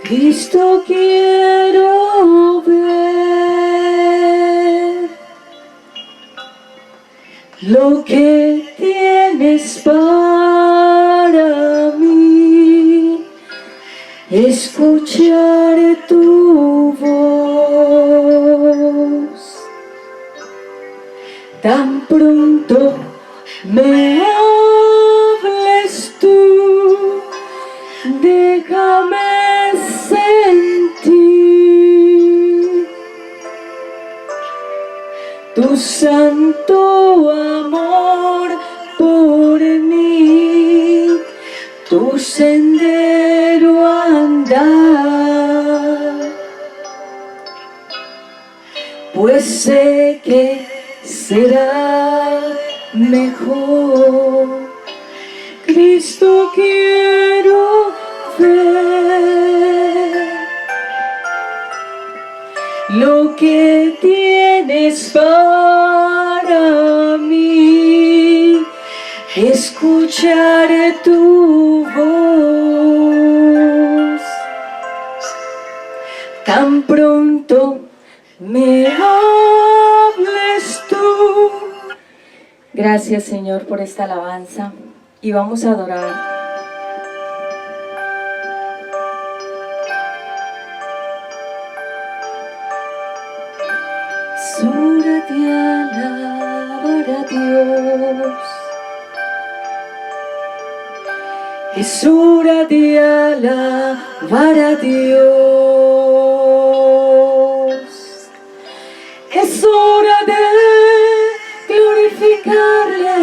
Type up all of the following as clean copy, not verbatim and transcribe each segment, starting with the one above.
Cristo quiero ver lo que tienes para mí, escuchar tu voz. Tan pronto me hables tú, déjame sentir tu santo amor por mí, tu sendero andar, pues sé que será mejor. Cristo quiero ver lo que tienes para mí, escuchar tu voz. Tan pronto me hables tú. Gracias, Señor, por esta alabanza, y vamos a adorar. Es hora de alabar a Dios. Es hora de alabar a Dios. Es hora de glorificarle.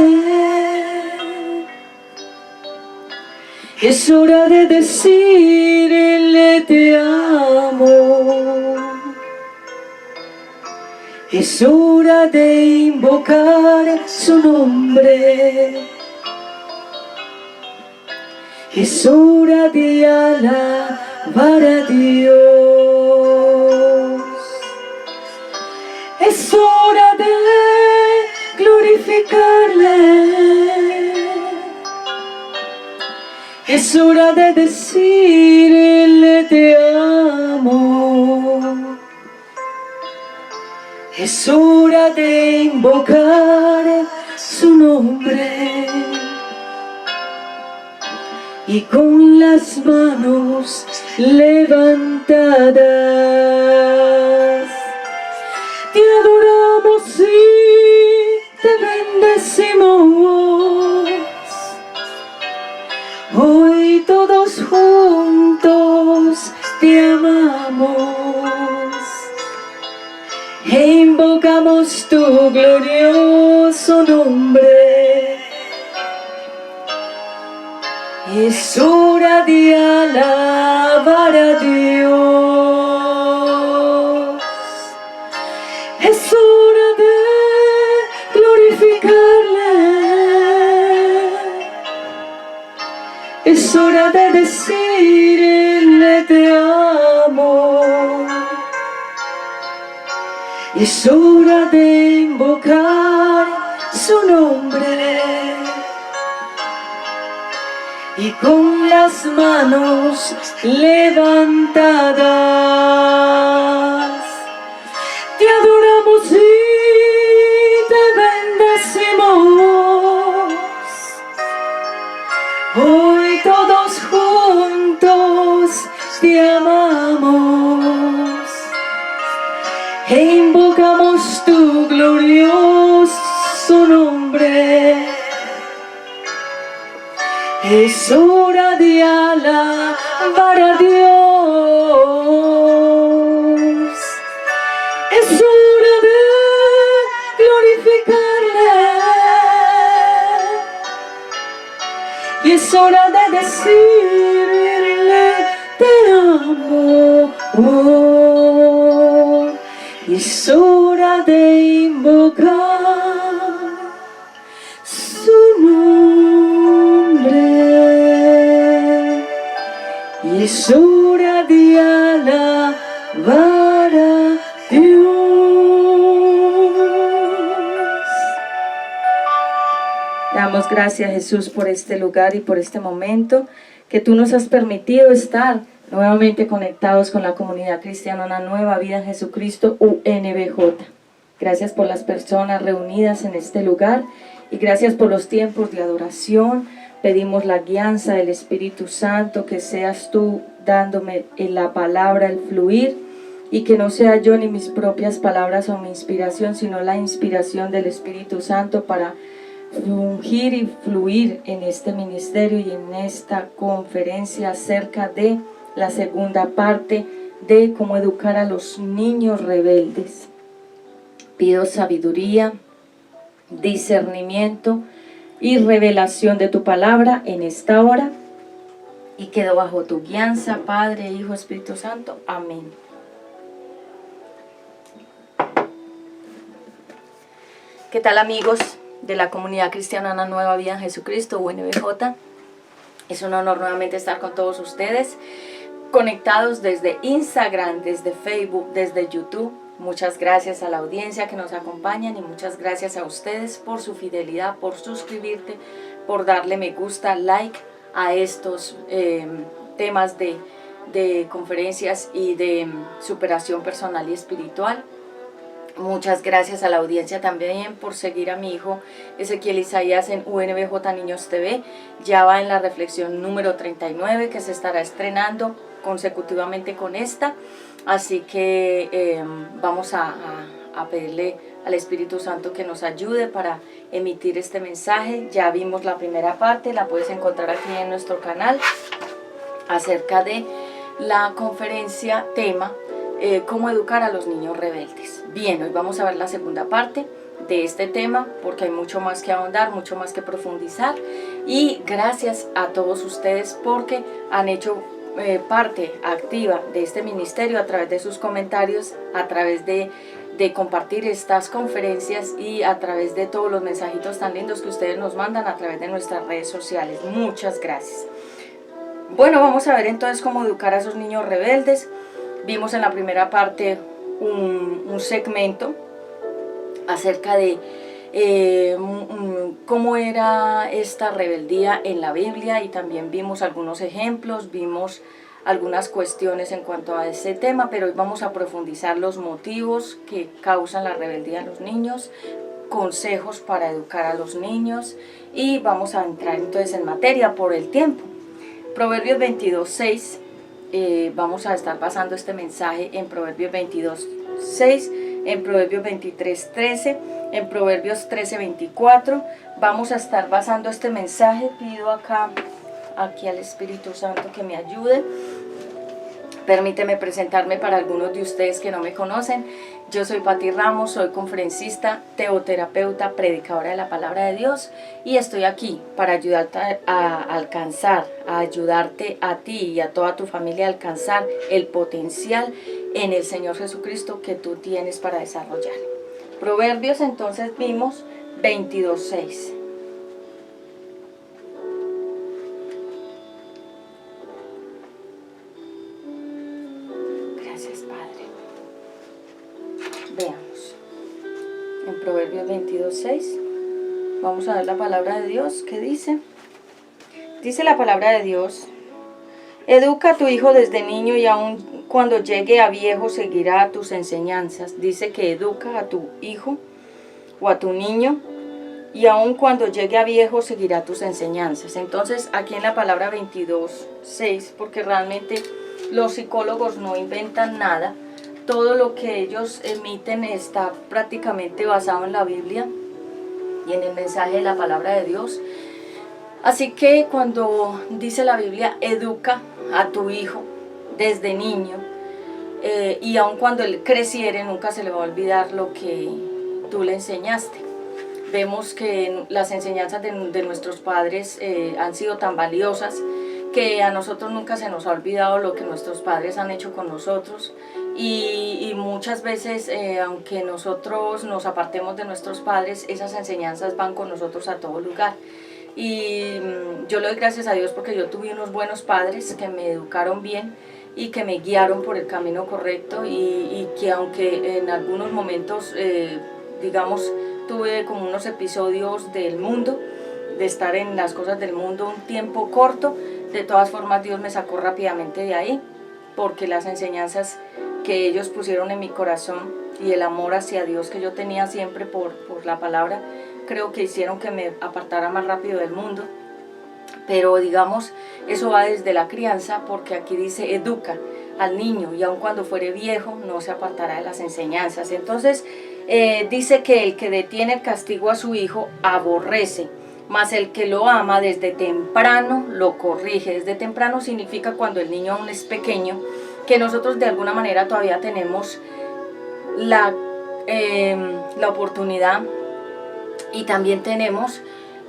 Es hora de decirle te amo. Es hora de invocar su nombre. Es hora de alabar a Dios. Es hora de glorificarle. Es hora de decirle te amo. Es hora de invocar su nombre. Y con las manos levantadas te adoramos y te bendecimos. Hoy todos juntos te amamos e invocamos tu glorioso nombre. Es hora de alabar a Dios. Es hora de glorificarle. Es hora de decirle te amo. Es hora de invocar su nombre. Y con las manos levantadas te adoramos y te bendecimos. Hoy todos juntos te amamos e invocamos tu glorioso nombre. Es hora de alabar a Dios. Es hora de glorificarle. Y es hora de decirle te amo. Oh, es hora de invocar su nombre. Y es hora de alabar a Dios. Damos gracias, Jesús, por este lugar y por este momento que tú nos has permitido estar nuevamente conectados con la comunidad cristiana Una Nueva Vida en Jesucristo, UNBJ. Gracias por las personas reunidas en este lugar y gracias por los tiempos de adoración. Pedimos la guianza del Espíritu Santo, que seas tú dándome en la palabra el fluir y que no sea yo ni mis propias palabras o mi inspiración, sino la inspiración del Espíritu Santo para fungir y fluir en este ministerio y en esta conferencia acerca de la segunda parte de cómo educar a los niños rebeldes. Pido sabiduría, discernimiento y revelación de tu palabra en esta hora y quedo bajo tu guianza, Padre, Hijo, Espíritu Santo. Amén. ¿Qué tal, amigos de la comunidad cristiana Una Nueva Vida en Jesucristo, UNBJ? Es un honor nuevamente estar con todos ustedes, conectados desde Instagram, desde Facebook, desde YouTube. Muchas gracias a la audiencia que nos acompañan y muchas gracias a ustedes por su fidelidad, por suscribirte, por darle me gusta, like a estos temas de conferencias y de superación personal y espiritual. Muchas gracias a la audiencia también por seguir a mi hijo Ezequiel Isaías en UNBJ Niños TV. Ya va en la reflexión número 39 que se estará estrenando consecutivamente con esta. Así que vamos a pedirle al Espíritu Santo que nos ayude para emitir este mensaje. Ya vimos la primera parte, la puedes encontrar aquí en nuestro canal, acerca de la conferencia tema cómo educar a los niños rebeldes. Bien, hoy vamos a ver la segunda parte de este tema porque hay mucho más que ahondar, mucho más que profundizar, y gracias a todos ustedes porque han hecho parte activa de este ministerio a través de sus comentarios, a través de compartir estas conferencias y a través de todos los mensajitos tan lindos que ustedes nos mandan a través de nuestras redes sociales. Muchas gracias. Bueno, vamos a ver entonces cómo educar a esos niños rebeldes. Vimos en la primera parte un segmento acerca de cómo era esta rebeldía en la Biblia, y también vimos algunos ejemplos, vimos algunas cuestiones en cuanto a ese tema, pero hoy vamos a profundizar los motivos que causan la rebeldía en los niños, consejos para educar a los niños, y vamos a entrar entonces en materia por el tiempo. Proverbios 22:6. Vamos a estar basando este mensaje en Proverbios 22:6, en Proverbios 23:13, en Proverbios 13:24. Vamos a estar basando este mensaje. Pido aquí al Espíritu Santo que me ayude. Permíteme presentarme para algunos de ustedes que no me conocen. Yo soy Pati Ramos, soy conferencista, teoterapeuta, predicadora de la palabra de Dios, y estoy aquí para ayudarte a alcanzar, a ayudarte a ti y a toda tu familia a alcanzar el potencial en el Señor Jesucristo que tú tienes para desarrollar. Proverbios, entonces vimos 22:6. Veamos, en Proverbios 22:6, vamos a ver la palabra de Dios. ¿Qué dice? Dice la palabra de Dios: educa a tu hijo desde niño y aun cuando llegue a viejo seguirá tus enseñanzas. Dice que educa a tu hijo o a tu niño y aun cuando llegue a viejo seguirá tus enseñanzas. Entonces aquí en la palabra 22:6, porque realmente los psicólogos no inventan nada, todo lo que ellos emiten está prácticamente basado en la Biblia y en el mensaje de la palabra de Dios. Así que cuando dice la Biblia, educa a tu hijo desde niño, y aun cuando él creciere, nunca se le va a olvidar lo que tú le enseñaste. Vemos que las enseñanzas de nuestros padres han sido tan valiosas que a nosotros nunca se nos ha olvidado lo que nuestros padres han hecho con nosotros. Y muchas veces, aunque nosotros nos apartemos de nuestros padres, esas enseñanzas van con nosotros a todo lugar. Y yo le doy gracias a Dios porque yo tuve unos buenos padres que me educaron bien y que me guiaron por el camino correcto, y que aunque en algunos momentos, digamos, tuve como unos episodios del mundo, de estar en las cosas del mundo un tiempo corto, de todas formas Dios me sacó rápidamente de ahí. porque las enseñanzas que ellos pusieron en mi corazón y el amor hacia Dios que yo tenía siempre por la palabra, creo que hicieron que me apartara más rápido del mundo. Pero digamos, eso va desde la crianza, porque aquí dice educa al niño y aun cuando fuere viejo no se apartará de las enseñanzas. Entonces dice que el que detiene el castigo a su hijo aborrece, mas el que lo ama desde temprano lo corrige. Desde temprano significa cuando el niño aún es pequeño, que nosotros de alguna manera todavía tenemos la oportunidad y también tenemos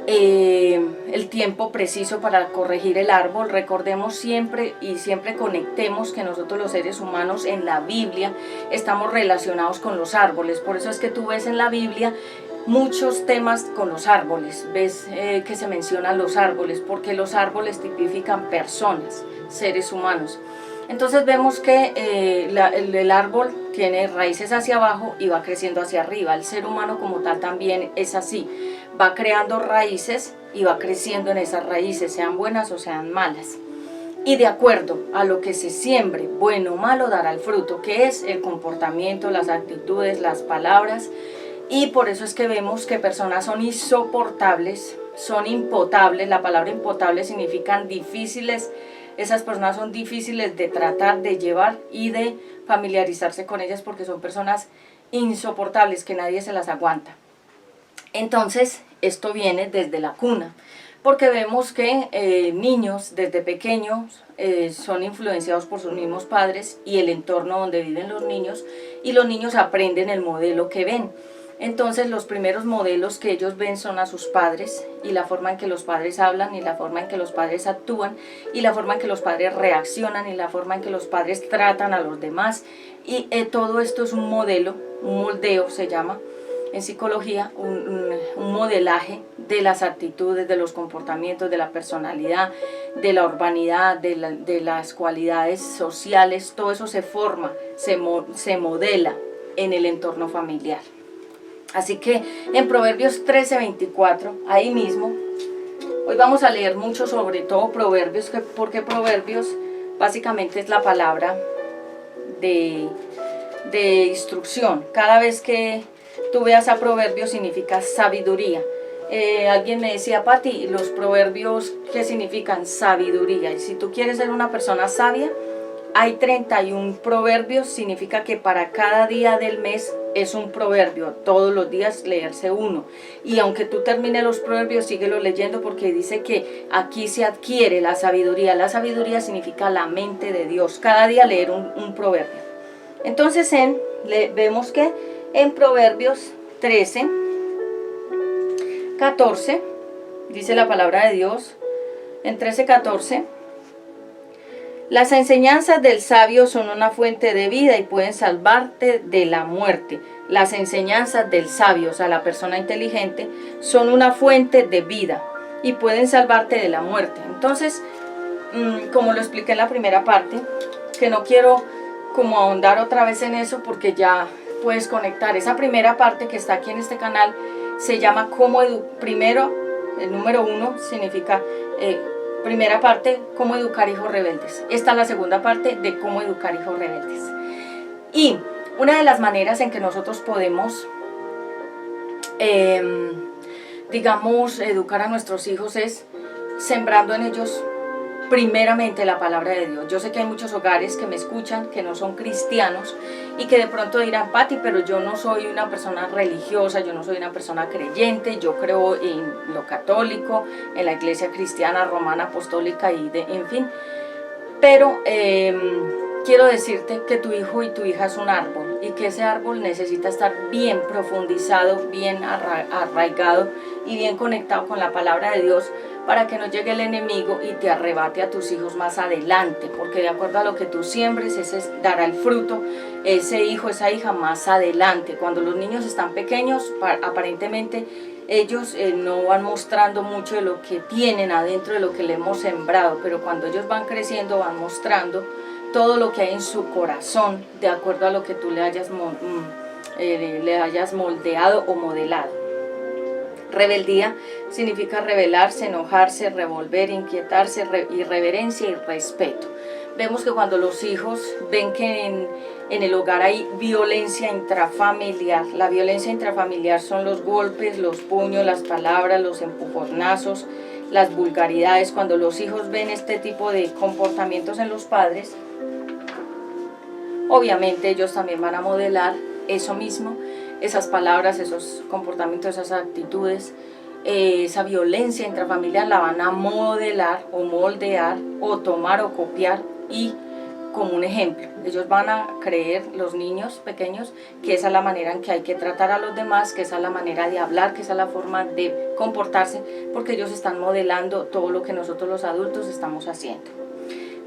el tiempo preciso para corregir el árbol. Recordemos siempre y siempre conectemos que nosotros los seres humanos en la Biblia estamos relacionados con los árboles. Por eso es que tú ves en la Biblia muchos temas con los árboles, ves que se mencionan los árboles, porque los árboles tipifican personas, seres humanos. Entonces vemos que el árbol tiene raíces hacia abajo y va creciendo hacia arriba. El ser humano como tal también es así, va creando raíces y va creciendo en esas raíces, sean buenas o sean malas. Y de acuerdo a lo que se siembre, bueno o malo, dará el fruto, que es el comportamiento, las actitudes, las palabras. Y por eso es que vemos que personas son insoportables, son impotables. La palabra impotable significa difíciles. Esas personas son difíciles de tratar, de llevar y de familiarizarse con ellas, porque son personas insoportables que nadie se las aguanta. Entonces, esto viene desde la cuna, porque vemos que niños desde pequeños son influenciados por sus mismos padres y el entorno donde viven los niños, y los niños aprenden el modelo que ven. Entonces los primeros modelos que ellos ven son a sus padres, y la forma en que los padres hablan, y la forma en que los padres actúan, y la forma en que los padres reaccionan, y la forma en que los padres tratan a los demás. Y todo esto es un modelo, un moldeo se llama en psicología, un modelaje de las actitudes, de los comportamientos, de la personalidad, de la urbanidad, de las cualidades sociales. Todo eso se forma, se modela en el entorno familiar. Así que en Proverbios 13:24, ahí mismo, hoy vamos a leer mucho sobre todo Proverbios, porque Proverbios básicamente es la palabra de instrucción. Cada vez que tú veas a Proverbios significa sabiduría. Alguien me decía, Pati, los proverbios, ¿qué significan? Sabiduría. Y si tú quieres ser una persona sabia, hay 31 proverbios, significa que para cada día del mes es un proverbio, todos los días leerse uno. Y aunque tú termines los proverbios, síguelo leyendo, porque dice que aquí se adquiere la sabiduría. La sabiduría significa la mente de Dios. Cada día leer un proverbio. Entonces vemos que en Proverbios 13:14 dice la palabra de Dios, en 13:14: las enseñanzas del sabio son una fuente de vida y pueden salvarte de la muerte. Las enseñanzas del sabio, o sea, la persona inteligente, son una fuente de vida y pueden salvarte de la muerte. Entonces, como lo expliqué en la primera parte, que no quiero como ahondar otra vez en eso, porque ya puedes conectar. Esa primera parte que está aquí en este canal se llama primero, el número 1 significa primera parte, cómo educar hijos rebeldes. Esta es la segunda parte de cómo educar hijos rebeldes. Y una de las maneras en que nosotros podemos, digamos, educar a nuestros hijos es sembrando en ellos primeramente la palabra de Dios. Yo sé que hay muchos hogares que me escuchan que no son cristianos y que de pronto dirán, Pati, pero yo no soy una persona religiosa, yo no soy una persona creyente, yo creo en lo católico, en la iglesia cristiana, romana, apostólica y en fin. Pero quiero decirte que tu hijo y tu hija es un árbol, y que ese árbol necesita estar bien profundizado, bien arraigado y bien conectado con la palabra de Dios, para que no llegue el enemigo y te arrebate a tus hijos más adelante, porque de acuerdo a lo que tú siembres, ese dará el fruto, ese hijo, esa hija más adelante. Cuando los niños están pequeños, aparentemente ellos no van mostrando mucho de lo que tienen adentro, de lo que le hemos sembrado, pero cuando ellos van creciendo van mostrando todo lo que hay en su corazón, de acuerdo a lo que tú le hayas moldeado o modelado. Rebeldía significa rebelarse, enojarse, revolver, inquietarse, irreverencia y respeto. vemos que cuando los hijos ven que en el hogar hay violencia intrafamiliar, la violencia intrafamiliar son los golpes, los puños, las palabras, los empujonazos, las vulgaridades. Cuando los hijos ven este tipo de comportamientos en los padres, obviamente ellos también van a modelar eso mismo, esas palabras, esos comportamientos, esas actitudes, esa violencia intrafamiliar la van a modelar o moldear o tomar o copiar y como un ejemplo. Ellos van a creer, los niños pequeños, que esa es la manera en que hay que tratar a los demás, que esa es la manera de hablar, que esa es la forma de comportarse, porque ellos están modelando todo lo que nosotros los adultos estamos haciendo.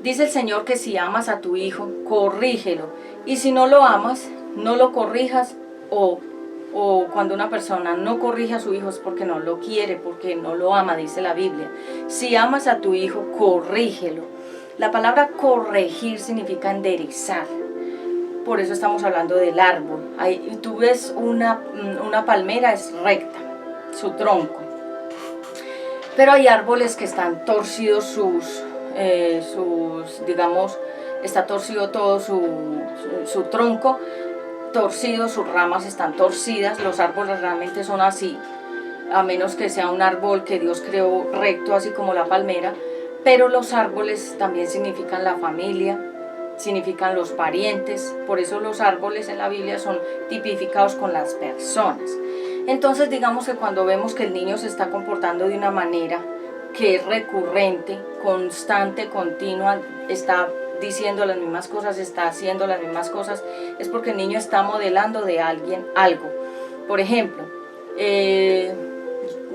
Dice el Señor que si amas a tu hijo, corrígelo, y si no lo amas, no lo corrijas, o cuando una persona no corrige a su hijo es porque no lo quiere, porque no lo ama, dice la Biblia. Si amas a tu hijo, corrígelo. La palabra corregir significa enderezar. Por eso estamos hablando del árbol. Ahí, tú ves una palmera, es recta, su tronco. Pero hay árboles que están torcidos digamos, está torcido todo su tronco, torcido, sus ramas están torcidas. Los árboles realmente son así, a menos que sea un árbol que Dios creó recto, así como la palmera. Pero los árboles también significan la familia, significan los parientes. Por eso los árboles en la Biblia son tipificados con las personas. Entonces digamos que cuando vemos que el niño se está comportando de una manera que es recurrente, constante, continua, está diciendo las mismas cosas, está haciendo las mismas cosas, es porque el niño está modelando de alguien algo. Por ejemplo,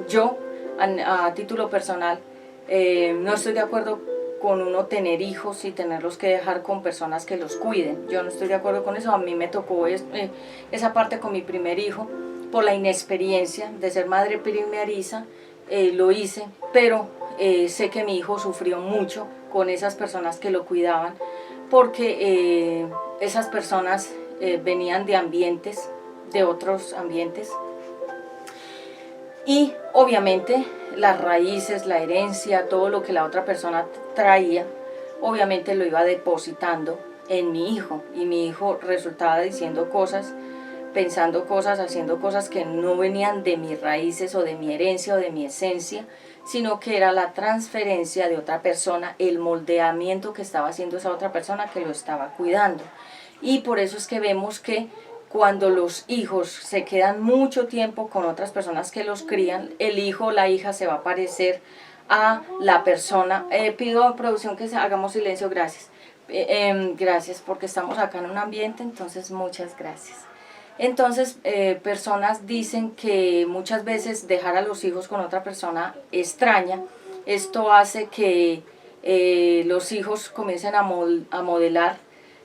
yo a título personal no estoy de acuerdo con uno tener hijos y tenerlos que dejar con personas que los cuiden. Yo no estoy de acuerdo con eso. A mí me tocó esa parte con mi primer hijo por la inexperiencia de ser madre primeriza. Lo hice, pero sé que mi hijo sufrió mucho con esas personas que lo cuidaban, porque esas personas venían de ambientes, de otros ambientes, y obviamente las raíces, la herencia, todo lo que la otra persona traía, obviamente lo iba depositando en mi hijo, y mi hijo resultaba diciendo cosas, pensando cosas, haciendo cosas que no venían de mis raíces o de mi herencia o de mi esencia, sino que era la transferencia de otra persona, el moldeamiento que estaba haciendo esa otra persona que lo estaba cuidando. Y por eso es que vemos que cuando los hijos se quedan mucho tiempo con otras personas que los crían, el hijo o la hija se va a parecer a la persona. Pido a producción que hagamos silencio, gracias. Gracias, porque estamos acá en un ambiente, entonces muchas gracias. Entonces, personas dicen que muchas veces dejar a los hijos con otra persona extraña, esto hace que los hijos comiencen a modelar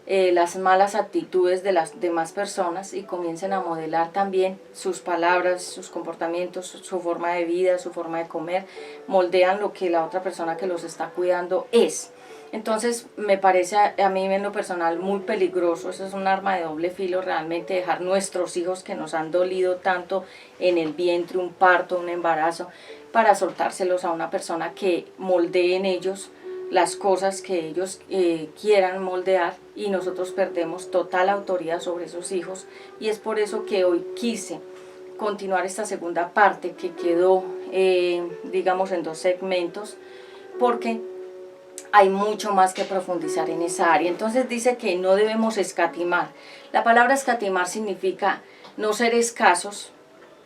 las malas actitudes de las demás personas y comiencen a modelar también sus palabras, sus comportamientos, su forma de vida, su forma de comer, moldean lo que la otra persona que los está cuidando es. Entonces me parece a mí en lo personal muy peligroso. Eso es un arma de doble filo, realmente dejar nuestros hijos que nos han dolido tanto en el vientre, un parto, un embarazo, para soltárselos a una persona que moldee en ellos las cosas que ellos quieran moldear, y nosotros perdemos total autoridad sobre esos hijos. Y es por eso que hoy quise continuar esta segunda parte que quedó digamos en 2 segmentos, porque hay mucho más que profundizar en esa área. Entonces dice que no debemos escatimar. La palabra escatimar significa no ser escasos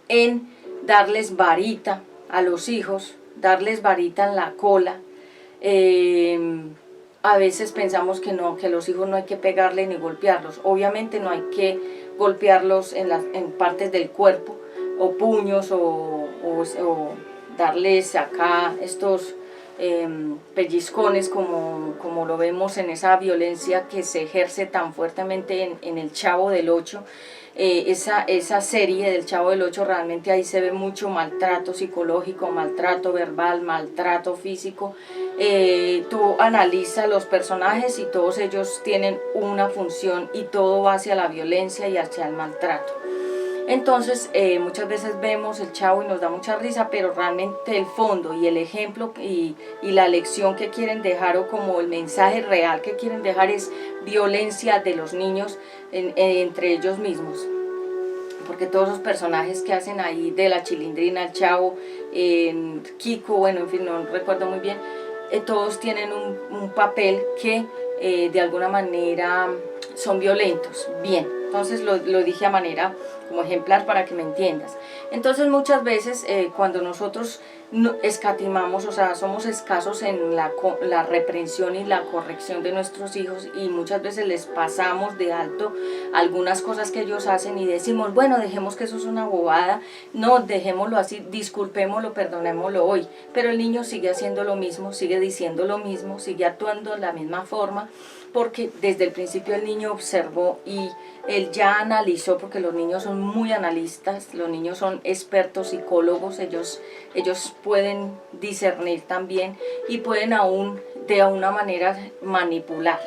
en darles varita a los hijos, darles varita en la cola. A veces pensamos que no, que los hijos no hay que pegarle ni golpearlos. Obviamente no hay que golpearlos en partes del cuerpo, o puños, o darles acá estos pellizcones como lo vemos en esa violencia que se ejerce tan fuertemente en el Chavo del 8. Esa serie del Chavo del 8, realmente ahí se ve mucho maltrato psicológico, maltrato verbal, maltrato físico. Tú analizas los personajes y todos ellos tienen una función y todo va hacia la violencia y hacia el maltrato. Entonces muchas veces vemos el Chavo y nos da mucha risa, pero realmente el fondo y el ejemplo y la lección que quieren dejar, o como el mensaje real que quieren dejar, es violencia de los niños entre ellos mismos. Porque todos los personajes que hacen ahí, de la Chilindrina, el Chavo, Kiko, bueno, en fin, no recuerdo muy bien, todos tienen un papel que de alguna manera son violentos. Bien, entonces lo dije a manera como ejemplar para que me entiendas. Entonces muchas veces cuando nosotros escatimamos, o sea, somos escasos en la reprensión y la corrección de nuestros hijos, y muchas veces les pasamos de alto algunas cosas que ellos hacen y decimos, bueno, dejemos que eso es una bobada, no, dejémoslo así, disculpémoslo, perdonémoslo hoy, pero el niño sigue haciendo lo mismo, sigue diciendo lo mismo, sigue actuando de la misma forma, porque desde el principio el niño observó y él ya analizó, porque los niños son muy analistas, los niños son expertos psicólogos, ellos pueden discernir también y pueden aún de alguna manera manipular.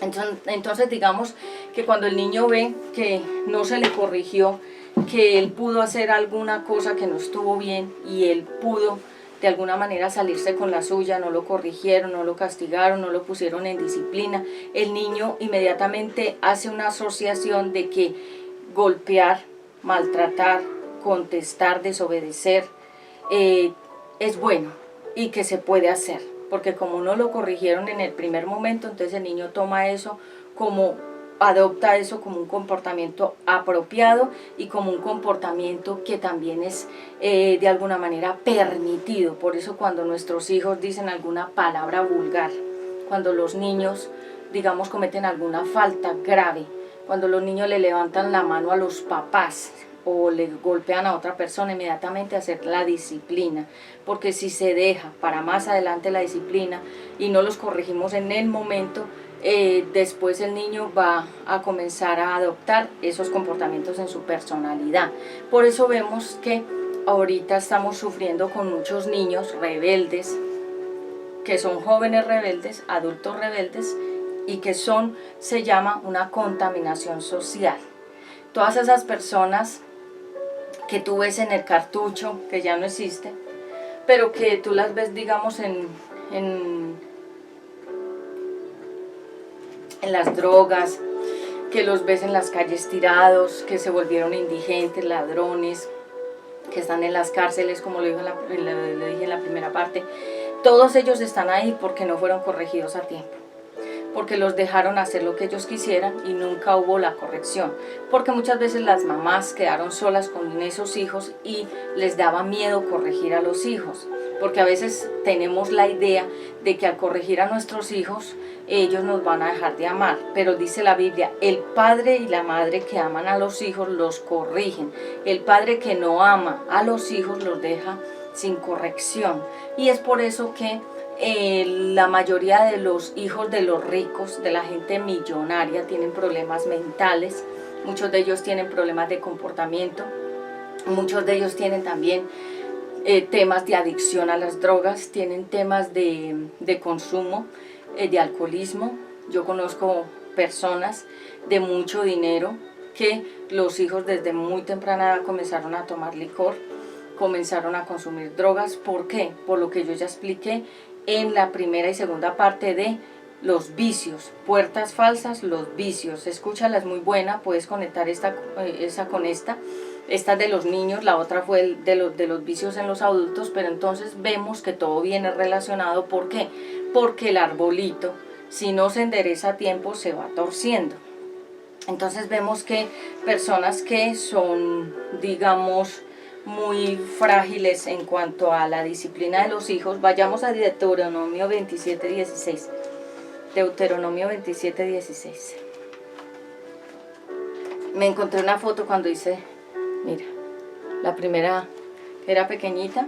Entonces digamos que cuando el niño ve que no se le corrigió, que él pudo hacer alguna cosa que no estuvo bien y él pudo de alguna manera salirse con la suya, no lo corrigieron, no lo castigaron, no lo pusieron en disciplina, el niño inmediatamente hace una asociación de que golpear, maltratar, contestar, desobedecer es bueno y que se puede hacer, porque como no lo corrigieron en el primer momento, entonces el niño toma eso adopta eso como un comportamiento apropiado y como un comportamiento que también es de alguna manera permitido. Por eso cuando nuestros hijos dicen alguna palabra vulgar, cuando los niños, digamos, cometen alguna falta grave, cuando los niños le levantan la mano a los papás o le golpean a otra persona, inmediatamente hacer la disciplina, porque si se deja para más adelante la disciplina y no los corregimos en el momento, después el niño va a comenzar a adoptar esos comportamientos en su personalidad. Por eso vemos que ahorita estamos sufriendo con muchos niños rebeldes, que son jóvenes rebeldes, adultos rebeldes, y que se llama una contaminación social. Todas esas personas que tú ves en el cartucho, que ya no existe, pero que tú las ves, digamos, en las drogas, que los ves en las calles tirados, que se volvieron indigentes, ladrones, que están en las cárceles, como le dije en la primera parte. Todos ellos están ahí porque no fueron corregidos a tiempo, porque los dejaron hacer lo que ellos quisieran y nunca hubo la corrección, porque muchas veces las mamás quedaron solas con esos hijos y les daba miedo corregir a los hijos, porque a veces tenemos la idea de que al corregir a nuestros hijos ellos nos van a dejar de amar, pero dice la Biblia, el padre y la madre que aman a los hijos los corrigen, el padre que no ama a los hijos los deja sin corrección, y es por eso que la mayoría de los hijos de los ricos, de la gente millonaria, tienen problemas mentales, muchos de ellos tienen problemas de comportamiento, muchos de ellos tienen también temas de adicción a las drogas, tienen temas de consumo, de alcoholismo. Yo conozco personas de mucho dinero que los hijos desde muy temprana edad comenzaron a tomar licor, comenzaron a consumir drogas. ¿Por qué? Por lo que yo ya expliqué en la primera y segunda parte de los vicios, puertas falsas, los vicios. Escúchala, es muy buena, puedes conectar esa con esta. Esta es de los niños, la otra fue de los vicios en los adultos, pero entonces vemos que todo viene relacionado. ¿Por qué? Porque el arbolito, si no se endereza a tiempo, se va torciendo. Entonces vemos que personas que son, digamos, muy frágiles en cuanto a la disciplina de los hijos, vayamos a Deuteronomio 27:16. Deuteronomio 27:16. Me encontré una foto cuando hice, mira, la primera era pequeñita,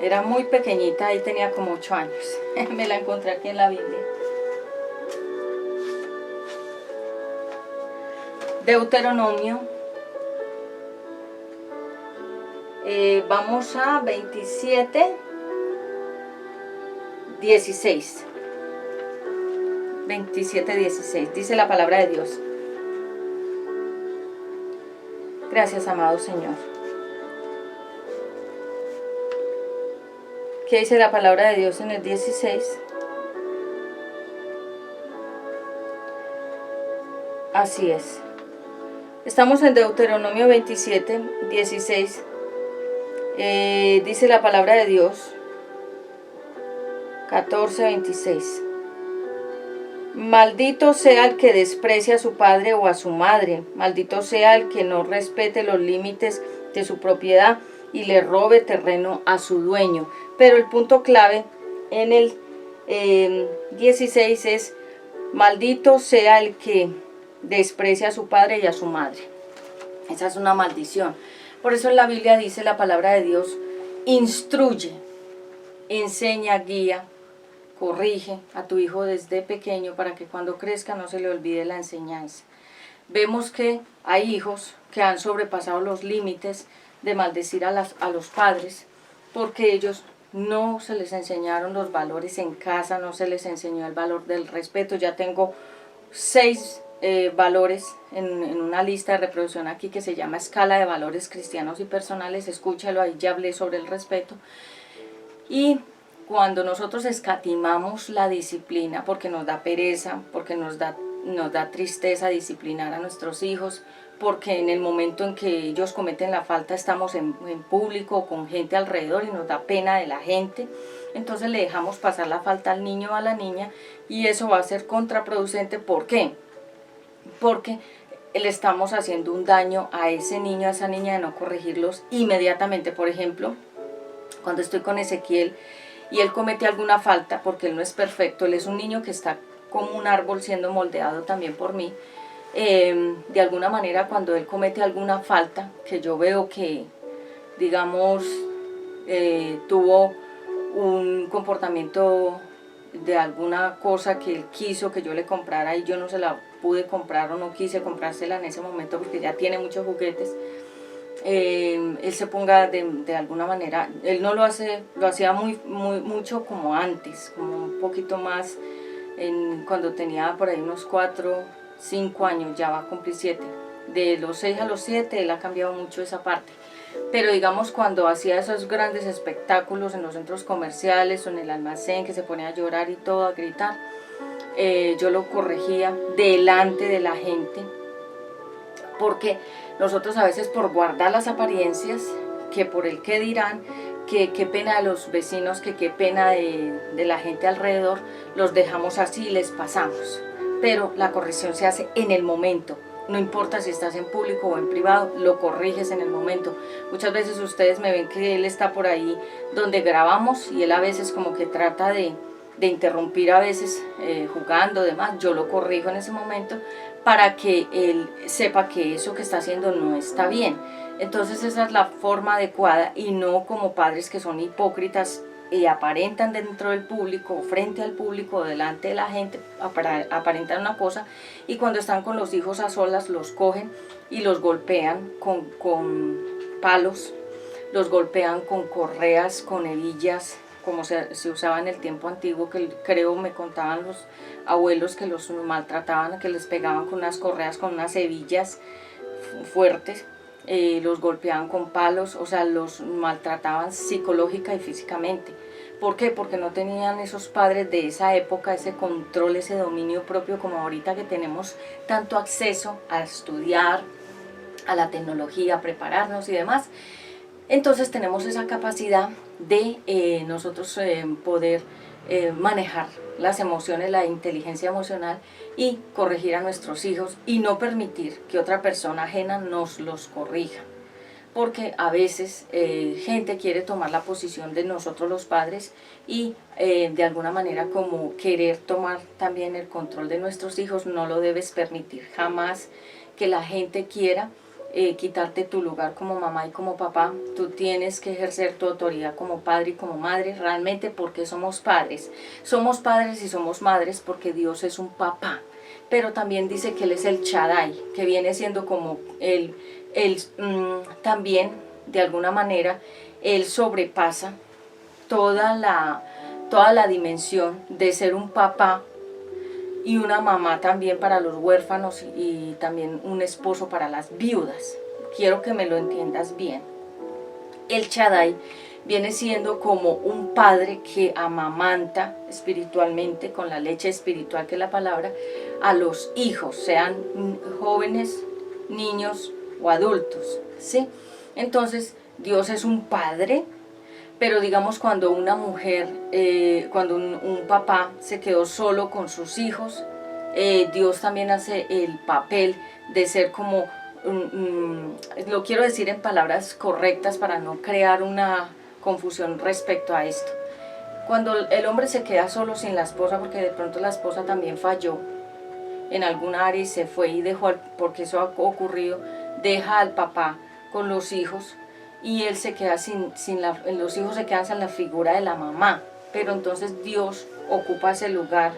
era muy pequeñita, ahí tenía como 8 años, me la encontré aquí en la Biblia. Deuteronomio, vamos a 27:16, dice la palabra de Dios. Gracias, amado Señor. ¿Qué dice la palabra de Dios en el 16? Así es. Estamos en Deuteronomio 27, 16. Dice la palabra de Dios, 14, 26. Maldito sea el que desprecia a su padre o a su madre. Maldito sea el que no respete los límites de su propiedad y le robe terreno a su dueño. Pero el punto clave en el 16 es: maldito sea el que desprecia a su padre y a su madre. Esa es una maldición. Por eso en la Biblia dice la palabra de Dios: instruye, enseña, guía, corrige a tu hijo desde pequeño para que cuando crezca no se le olvide la enseñanza. Vemos que hay hijos que han sobrepasado los límites de maldecir a los padres porque ellos no se les enseñaron los valores en casa, no se les enseñó el valor del respeto. Ya tengo 6 valores en una lista de reproducción aquí que se llama Escala de Valores Cristianos y Personales. Escúchalo, ahí ya hablé sobre el respeto. Y cuando nosotros escatimamos la disciplina porque nos da pereza, porque nos da tristeza disciplinar a nuestros hijos, porque en el momento en que ellos cometen la falta estamos en público con gente alrededor y nos da pena de la gente, entonces le dejamos pasar la falta al niño o a la niña, y eso va a ser contraproducente. ¿Por qué? Porque le estamos haciendo un daño a ese niño, a esa niña, de no corregirlos inmediatamente. Por ejemplo, cuando estoy con Ezequiel y él comete alguna falta, porque él no es perfecto, él es un niño que está como un árbol siendo moldeado también por mí, de alguna manera cuando él comete alguna falta, que yo veo que, digamos, tuvo un comportamiento de alguna cosa que él quiso que yo le comprara y yo no se la pude comprar o no quise comprársela en ese momento porque ya tiene muchos juguetes, él se ponga de alguna manera, él no lo hace, lo hacía mucho como antes, como un poquito más, cuando tenía por ahí unos 4, 5 años, ya va a cumplir 7, de los 6 a los 7 él ha cambiado mucho esa parte. Pero digamos, cuando hacía esos grandes espectáculos en los centros comerciales o en el almacén, que se ponía a llorar y todo, a gritar, yo lo corregía delante de la gente, porque nosotros a veces, por guardar las apariencias, que por el qué dirán, que qué pena de los vecinos, que qué pena de la gente alrededor, los dejamos así y les pasamos. Pero la corrección se hace en el momento. No importa si estás en público o en privado, lo corriges en el momento. Muchas veces ustedes me ven que él está por ahí donde grabamos y él a veces como que trata de interrumpir, a veces jugando, demás. Yo lo corrijo en ese momento para que él sepa que eso que está haciendo no está bien. Entonces esa es la forma adecuada, y no como padres que son hipócritas y aparentan dentro del público, frente al público, delante de la gente, aparentan una cosa, y cuando están con los hijos a solas los cogen y los golpean con palos, los golpean con correas, con hebillas, como se usaba en el tiempo antiguo, que creo me contaban los abuelos que los maltrataban, que les pegaban con unas correas, con unas hebillas fuertes. Los golpeaban con palos, o sea, los maltrataban psicológica y físicamente. ¿Por qué? Porque no tenían esos padres de esa época ese control, ese dominio propio, como ahorita que tenemos tanto acceso a estudiar, a la tecnología, a prepararnos y demás. Entonces tenemos esa capacidad de nosotros poder manejar las emociones, la inteligencia emocional, y corregir a nuestros hijos y no permitir que otra persona ajena nos los corrija. Porque a veces gente quiere tomar la posición de nosotros los padres y de alguna manera como querer tomar también el control de nuestros hijos. No lo debes permitir jamás, que la gente quiera quitarte tu lugar como mamá y como papá. Tú tienes que ejercer tu autoridad como padre y como madre, realmente, porque somos padres. Somos padres y somos madres porque Dios es un papá. Pero también dice que Él es el Shaddai, que viene siendo como también, de alguna manera, Él sobrepasa toda la dimensión de ser un papá y una mamá también para los huérfanos, y también un esposo para las viudas, quiero que me lo entiendas bien. El Shaddai viene siendo como un padre que amamanta espiritualmente, con la leche espiritual que es la palabra, a los hijos, sean jóvenes, niños o adultos, ¿sí? Entonces, Dios es un padre, pero digamos cuando una mujer, cuando un papá se quedó solo con sus hijos, Dios también hace el papel de ser como, lo quiero decir en palabras correctas para no crear una confusión respecto a esto. Cuando el hombre se queda solo sin la esposa, porque de pronto la esposa también falló en alguna área y se fue y dejó, porque eso ha ocurrido, deja al papá con los hijos y él se queda los hijos se quedan sin la figura de la mamá, pero entonces Dios ocupa ese lugar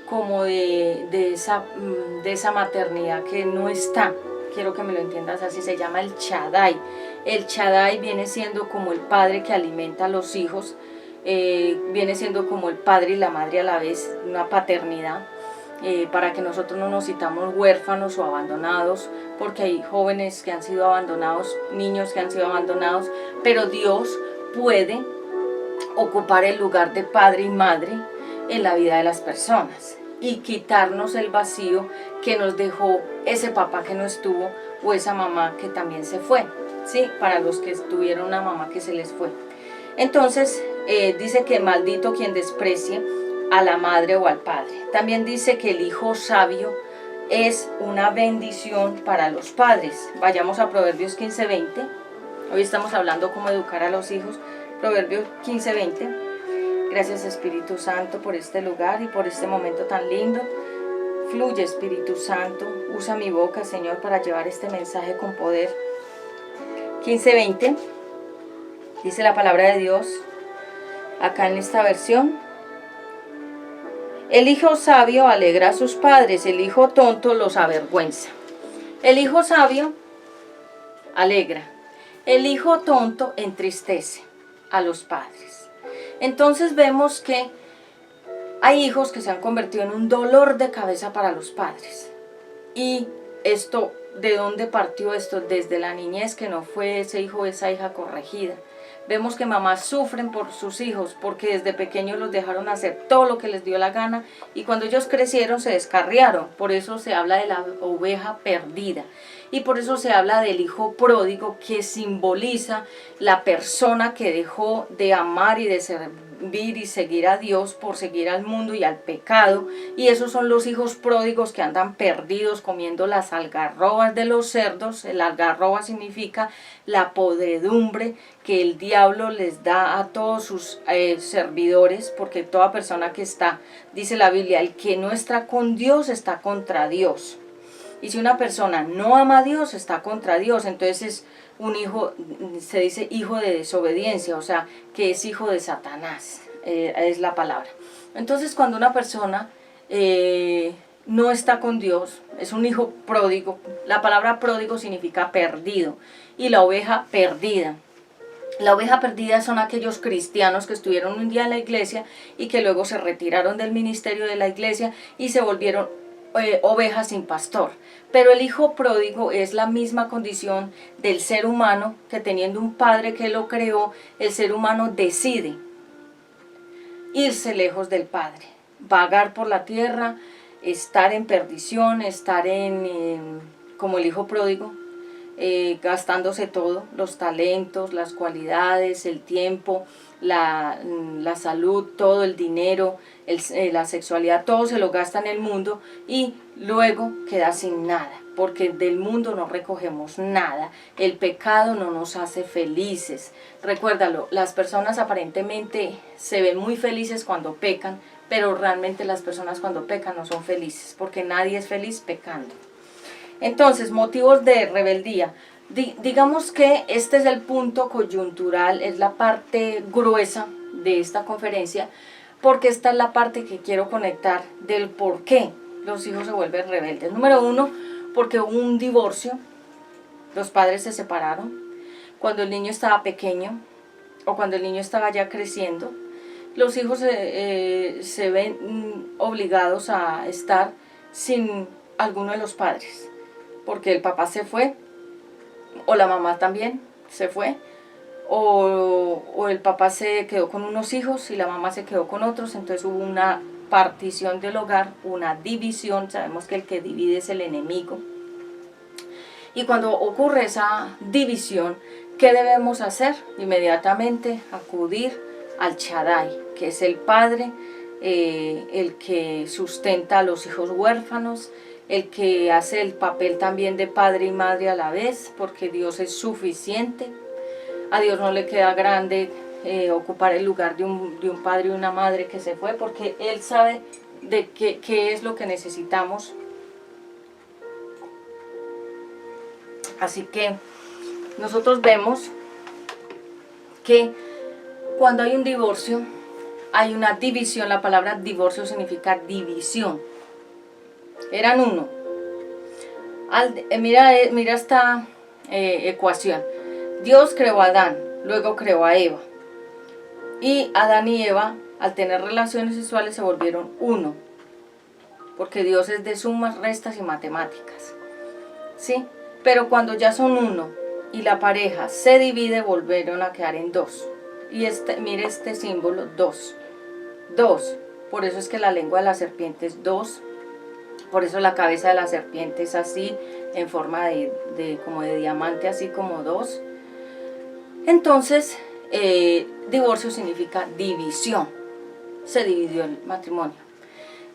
como de esa maternidad que no está. Quiero que me lo entiendas así, se llama el Shaddai. El Shaddai viene siendo como el padre que alimenta a los hijos, viene siendo como el padre y la madre a la vez, una paternidad, para que nosotros no nos sintamos huérfanos o abandonados, porque hay jóvenes que han sido abandonados, niños que han sido abandonados, pero Dios puede ocupar el lugar de padre y madre en la vida de las personas y quitarnos el vacío que nos dejó ese papá que no estuvo o esa mamá que también se fue, ¿sí? Para los que tuvieron una mamá que se les fue. Entonces dice que maldito quien desprecie a la madre o al padre. También dice que el hijo sabio es una bendición para los padres. Vayamos a Proverbios 15:20. Hoy estamos hablando cómo educar a los hijos. Proverbios 15:20. Gracias Espíritu Santo por este lugar y por este momento tan lindo. Fluye Espíritu Santo, usa mi boca Señor para llevar este mensaje con poder. 15:20 dice la palabra de Dios acá en esta versión. El hijo sabio alegra a sus padres, el hijo tonto los avergüenza. El hijo sabio alegra, el hijo tonto entristece a los padres. Entonces vemos que hay hijos que se han convertido en un dolor de cabeza para los padres. Y esto, ¿de dónde partió esto? Desde la niñez, que no fue ese hijo o esa hija corregida. Vemos que mamás sufren por sus hijos porque desde pequeños los dejaron hacer todo lo que les dio la gana y cuando ellos crecieron se descarriaron. Por eso se habla de la oveja perdida y por eso se habla del hijo pródigo, que simboliza la persona que dejó de amar y de servir y seguir a Dios por seguir al mundo y al pecado. Y esos son los hijos pródigos que andan perdidos comiendo las algarrobas de los cerdos. El algarroba significa la podredumbre que el diablo les da a todos sus servidores, porque toda persona que está, dice la Biblia, el que no está con Dios está contra Dios. Y si una persona no ama a Dios, está contra Dios. Entonces es un hijo, se dice hijo de desobediencia, o sea, que es hijo de Satanás, es la palabra. Entonces cuando una persona no está con Dios, es un hijo pródigo. La palabra pródigo significa perdido y la oveja perdida. La oveja perdida son aquellos cristianos que estuvieron un día en la iglesia y que luego se retiraron del ministerio de la iglesia y se volvieron ovejas sin pastor. Pero el hijo pródigo es la misma condición del ser humano, que teniendo un padre que lo creó, el ser humano decide irse lejos del padre, vagar por la tierra, estar en perdición, estar como el hijo pródigo, gastándose todo, los talentos, las cualidades, el tiempo, la salud, todo el dinero, la sexualidad, todo se lo gasta en el mundo y luego queda sin nada, porque del mundo no recogemos nada. El pecado no nos hace felices. Recuérdalo, las personas aparentemente se ven muy felices cuando pecan, pero realmente las personas cuando pecan no son felices, porque nadie es feliz pecando. Entonces, motivos de rebeldía. Digamos que este es el punto coyuntural, es la parte gruesa de esta conferencia, porque esta es la parte que quiero conectar del por qué los hijos se vuelven rebeldes. Número uno, porque hubo un divorcio, los padres se separaron cuando el niño estaba pequeño o cuando el niño estaba ya creciendo. Los hijos se ven obligados a estar sin alguno de los padres, porque el papá se fue o la mamá también se fue, o el papá se quedó con unos hijos y la mamá se quedó con otros, entonces hubo una partición del hogar, una división. Sabemos que el que divide es el enemigo. Y cuando ocurre esa división, ¿qué debemos hacer? Inmediatamente acudir al Shaddai, que es el Padre, el que sustenta a los hijos huérfanos, el que hace el papel también de padre y madre a la vez, porque Dios es suficiente. A Dios no le queda grande ocupar el lugar de un padre y una madre que se fue, porque Él sabe de qué es lo que necesitamos. Así que nosotros vemos que cuando hay un divorcio, hay una división. La palabra divorcio significa división. Eran uno. Mira esta ecuación. Dios creó a Adán, luego creó a Eva. Y Adán y Eva, al tener relaciones sexuales, se volvieron uno. Porque Dios es de sumas, restas y matemáticas. ¿Sí? Pero cuando ya son uno y la pareja se divide, volvieron a quedar en dos. Y mire este símbolo, dos. Dos. Por eso es que la lengua de la serpiente es dos. Por eso la cabeza de la serpiente es así, en forma como de diamante, así como dos. Entonces, divorcio significa división. Se dividió el matrimonio.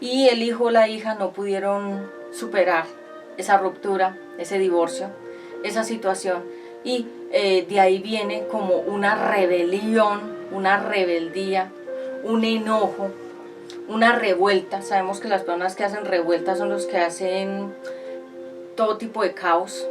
Y el hijo o la hija no pudieron superar esa ruptura, ese divorcio, esa situación. Y de ahí viene como una rebelión, una rebeldía, un enojo, una revuelta. Sabemos que las personas que hacen revueltas son los que hacen todo tipo de caos.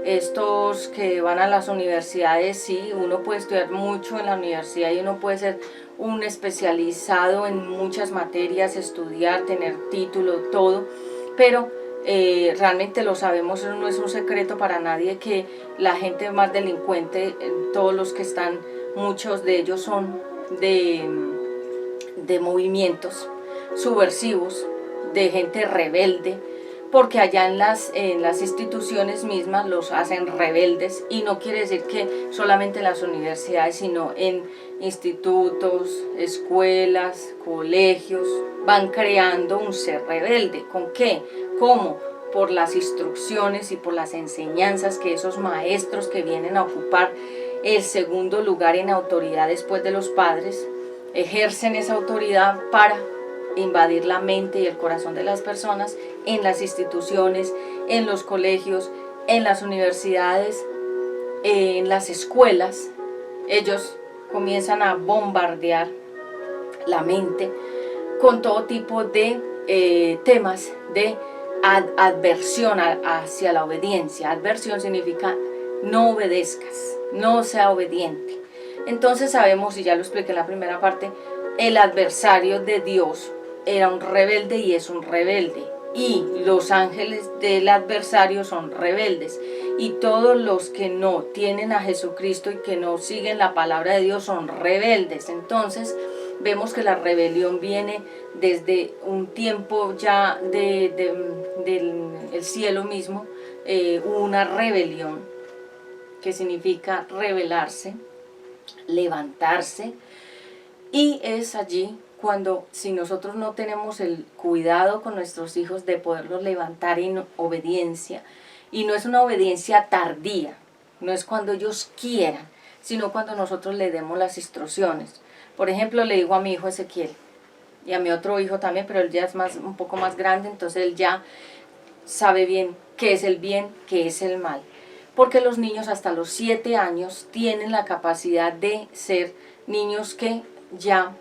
Estos que van a las universidades, sí, uno puede estudiar mucho en la universidad y uno puede ser un especializado en muchas materias, estudiar, tener título, todo, pero realmente lo sabemos, eso no es un secreto para nadie, que la gente más delincuente, todos los que están, muchos de ellos son de movimientos subversivos, de gente rebelde, porque allá en las instituciones mismas los hacen rebeldes, y no quiere decir que solamente en las universidades, sino en institutos, escuelas, colegios, van creando un ser rebelde. ¿Con qué? ¿Cómo? Por las instrucciones y por las enseñanzas que esos maestros que vienen a ocupar el segundo lugar en autoridad después de los padres, ejercen esa autoridad para invadir la mente y el corazón de las personas en las instituciones, en los colegios, en las universidades, en las escuelas. Ellos comienzan a bombardear la mente con todo tipo de temas de adversión hacia la obediencia. Adversión significa no obedezcas, no sea obediente. Entonces sabemos, y ya lo expliqué en la primera parte, el adversario de Dios era un rebelde y es un rebelde, y los ángeles del adversario son rebeldes, y todos los que no tienen a Jesucristo y que no siguen la palabra de Dios son rebeldes. Entonces vemos que la rebelión viene desde un tiempo ya del cielo mismo. Hubo una rebelión que significa rebelarse, levantarse, y es allí cuando, si nosotros no tenemos el cuidado con nuestros hijos de poderlos levantar en obediencia, y no es una obediencia tardía, no es cuando ellos quieran, sino cuando nosotros le demos las instrucciones. Por ejemplo, le digo a mi hijo Ezequiel, y a mi otro hijo también, pero él ya es un poco más grande, entonces él ya sabe bien qué es el bien, qué es el mal. Porque los niños hasta los 7 años tienen la capacidad de ser niños que ya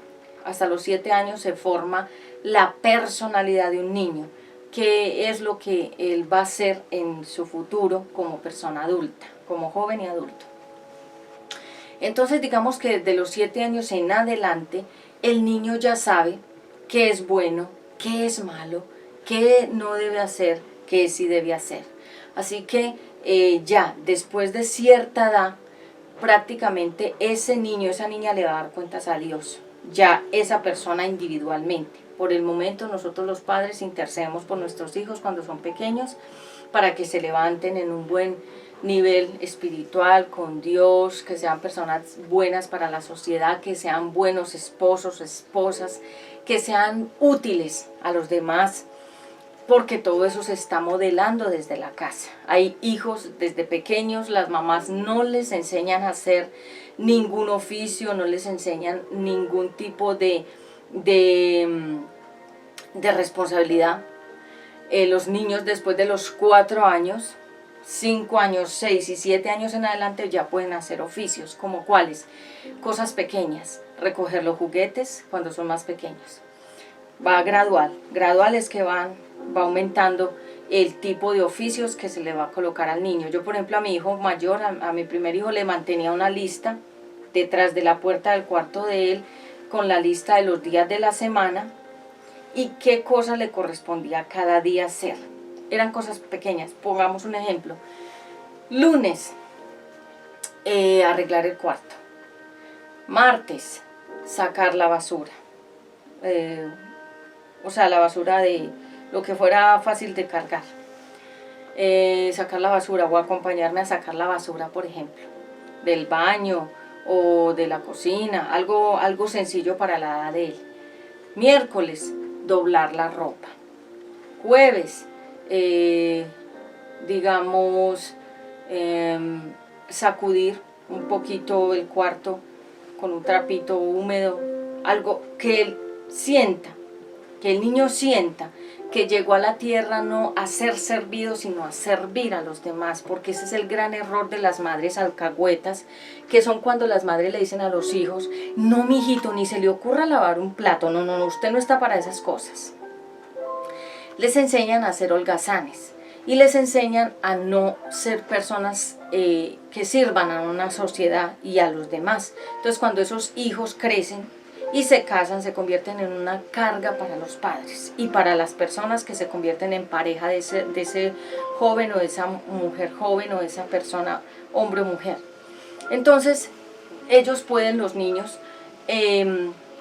hasta los 7 años se forma la personalidad de un niño, que es lo que él va a ser en su futuro como persona adulta, como joven y adulto. Entonces digamos que desde los 7 años en adelante, el niño ya sabe qué es bueno, qué es malo, qué no debe hacer, qué sí debe hacer. Así que ya después de cierta edad, prácticamente ese niño, esa niña le va a dar cuentas a Dios, ya esa persona individualmente. Por el momento nosotros los padres intercedemos por nuestros hijos cuando son pequeños, para que se levanten en un buen nivel espiritual con Dios, que sean personas buenas para la sociedad, que sean buenos esposos, esposas, que sean útiles a los demás, porque todo eso se está modelando desde la casa. Hay hijos desde pequeños, las mamás no les enseñan a hacer ningún oficio, no les enseñan ningún tipo de responsabilidad. Los niños después de los 4 años, 5 años, 6 y 7 años en adelante ya pueden hacer oficios, como cuáles, cosas pequeñas, recoger los juguetes cuando son más pequeños. Va gradual es que va aumentando el tipo de oficios que se le va a colocar al niño. Yo, por ejemplo, a mi hijo mayor, a mi primer hijo, le mantenía una lista detrás de la puerta del cuarto de él con la lista de los días de la semana y qué cosa le correspondía cada día hacer. Eran cosas pequeñas. Pongamos un ejemplo. Lunes, arreglar el cuarto. Martes, sacar la basura. O sea, la basura de lo que fuera fácil de cargar. Sacar la basura o acompañarme a sacar la basura, por ejemplo, del baño o de la cocina, algo sencillo para la edad de él. Miércoles, doblar la ropa. Jueves, sacudir un poquito el cuarto con un trapito húmedo, algo que él sienta, que el niño sienta que llegó a la tierra no a ser servido, sino a servir a los demás, porque ese es el gran error de las madres alcahuetas, que son cuando las madres le dicen a los hijos, no, mijito, ni se le ocurra lavar un plato, no, usted no está para esas cosas. Les enseñan a ser holgazanes y les enseñan a no ser personas que sirvan a una sociedad y a los demás. Entonces, cuando esos hijos crecen y se casan, se convierten en una carga para los padres y para las personas que se convierten en pareja de ese joven o de esa mujer joven o de esa persona, hombre o mujer. Entonces, ellos pueden, los niños,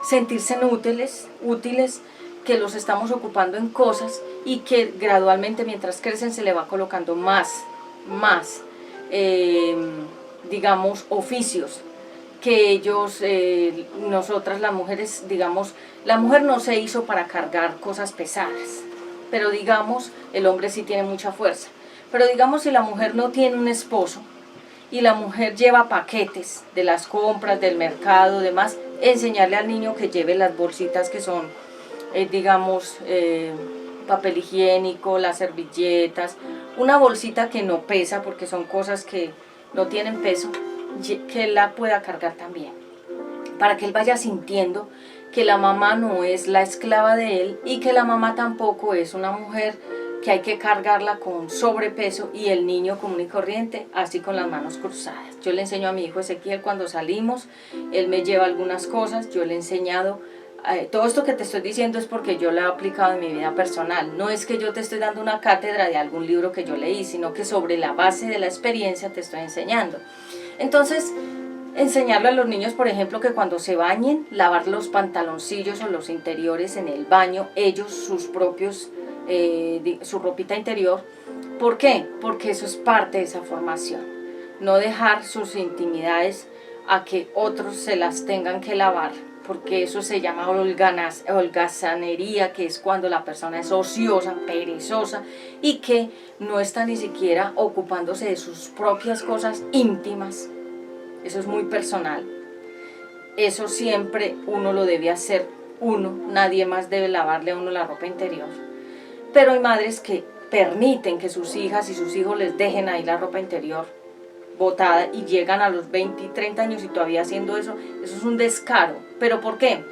sentirse útiles, que los estamos ocupando en cosas y que gradualmente mientras crecen se le va colocando más oficios que ellos, nosotras las mujeres, la mujer no se hizo para cargar cosas pesadas, pero el hombre sí tiene mucha fuerza, pero si la mujer no tiene un esposo y la mujer lleva paquetes de las compras, del mercado, demás, enseñarle al niño que lleve las bolsitas que son, papel higiénico, las servilletas, una bolsita que no pesa porque son cosas que no tienen peso, que él la pueda cargar también, para que él vaya sintiendo que la mamá no es la esclava de él y que la mamá tampoco es una mujer que hay que cargarla con sobrepeso y el niño común y corriente así con las manos cruzadas. Yo le enseño a mi hijo Ezequiel cuando salimos, él me lleva algunas cosas, yo le he enseñado. Todo esto que te estoy diciendo es porque yo lo he aplicado en mi vida personal. No es que yo te estoy dando una cátedra de algún libro que yo leí, sino que sobre la base de la experiencia te estoy enseñando. Entonces, enseñarle a los niños, por ejemplo, que cuando se bañen, lavar los pantaloncillos o los interiores en el baño, ellos sus propios, su ropita interior. ¿Por qué? Porque eso es parte de esa formación. No dejar sus intimidades a que otros se las tengan que lavar, porque eso se llama holgazanería, que es cuando la persona es ociosa, perezosa y que no está ni siquiera ocupándose de sus propias cosas íntimas. Eso es muy personal. Eso siempre uno lo debe hacer uno, nadie más debe lavarle a uno la ropa interior. Pero hay madres que permiten que sus hijas y sus hijos les dejen ahí la ropa interior botada y llegan a los 20 y 30 años y todavía haciendo eso. Eso es un descaro. ¿Pero por qué?